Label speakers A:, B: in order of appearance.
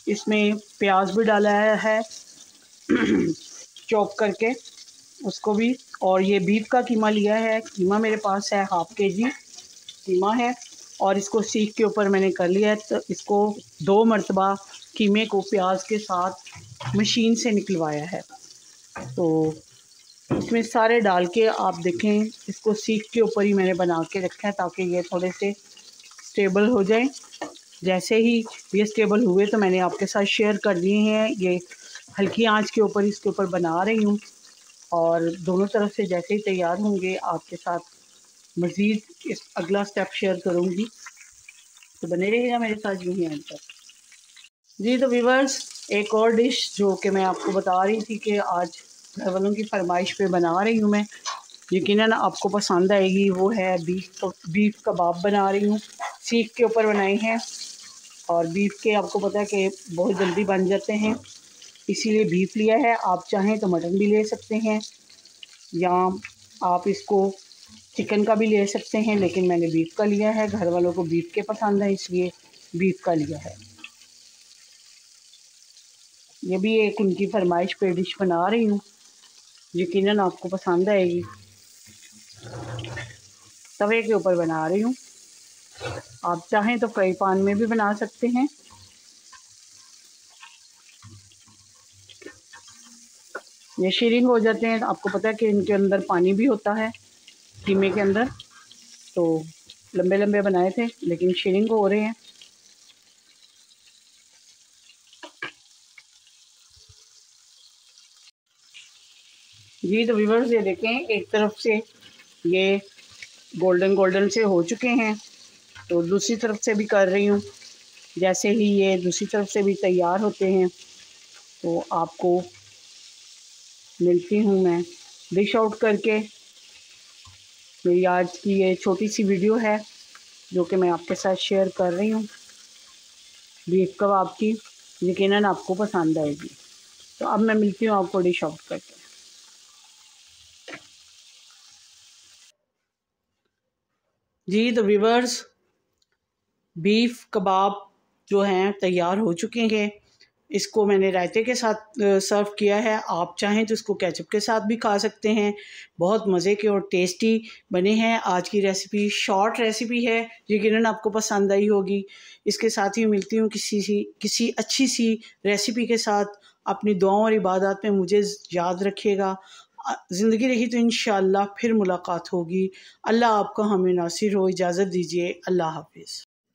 A: इसमें प्याज भी डाला है चॉप करके उसको भी। और ये बीफ का कीमा लिया है, कीमा मेरे पास है 1/2 kg कीमा है। और इसको सीख के ऊपर मैंने कर लिया है। तो इसको 2 मरतबा कीमे को प्याज के साथ मशीन से निकलवाया है। तो इसमें सारे डाल के आप देखें, इसको सीख के ऊपर ही मैंने बना के रखा है ताकि ये थोड़े से स्टेबल हो जाए। जैसे ही ये स्टेबल हुए तो मैंने आपके साथ शेयर कर दिए हैं। ये हल्की आंच के ऊपर इसके ऊपर बना रही हूँ और दोनों तरफ से जैसे ही तैयार होंगे आपके साथ मज़ीद इस अगला स्टेप शेयर करूँगी। तो बने रहिएगा मेरे साथ यूँ ही अंत तक। जी तो व्यूअर्स, एक और डिश जो कि मैं आपको बता रही थी कि आज घर वालों की फरमाइश पे बना रही हूँ मैं, यकीनन आपको पसंद आएगी। वो है बीफ कबाब बना रही हूँ। सीख के ऊपर बनाए हैं और बीफ के आपको पता है कि बहुत जल्दी बन जाते हैं, इसीलिए बीफ लिया है। आप चाहें तो मटन भी ले सकते हैं या आप इसको चिकन का भी ले सकते हैं, लेकिन मैंने बीफ का लिया है। घर वालों को बीफ के पसंद है इसलिए बीफ का लिया है। ये भी एक उनकी फरमाइश पे डिश बना रही हूँ, यकीनन आपको पसंद आएगी। तवे के ऊपर बना रही हूँ, आप चाहें तो फ्राई पैन में भी बना सकते हैं। ये शीरिंग हो जाते हैं, आपको पता है कि इनके अंदर पानी भी होता है कीमे के अंदर। तो लंबे लंबे बनाए थे लेकिन शीरिंग हो रहे हैं। जी तो व्यूअर्स, ये देखें एक तरफ से ये गोल्डन गोल्डन से हो चुके हैं, तो दूसरी तरफ से भी कर रही हूँ। जैसे ही ये दूसरी तरफ से भी तैयार होते हैं तो आपको मिलती हूँ मैं डिश आउट करके। मेरी आज की ये छोटी सी वीडियो है जो कि मैं आपके साथ शेयर कर रही हूँ बीफ कबाब की, यकीनन आपको पसंद आएगी। तो अब मैं मिलती हूँ आपको डिश आउट करके। जी तो व्यूअर्स, बीफ कबाब जो हैं तैयार हो चुके हैं। इसको मैंने रायते के साथ सर्व किया है। आप चाहें तो इसको केचप के साथ भी खा सकते हैं। बहुत मज़े के और टेस्टी बने हैं। आज की रेसिपी शॉर्ट रेसिपी है, यकीनन आपको पसंद आई होगी। इसके साथ ही मिलती हूँ किसी अच्छी सी रेसिपी के साथ। अपनी दुआओं और इबादत में मुझे याद रखिएगा। ज़िंदगी रही तो इंशाअल्लाह फिर मुलाकात होगी। अल्लाह आपका हमें नासिर हो। इजाज़त दीजिए। अल्लाह हाफिज़।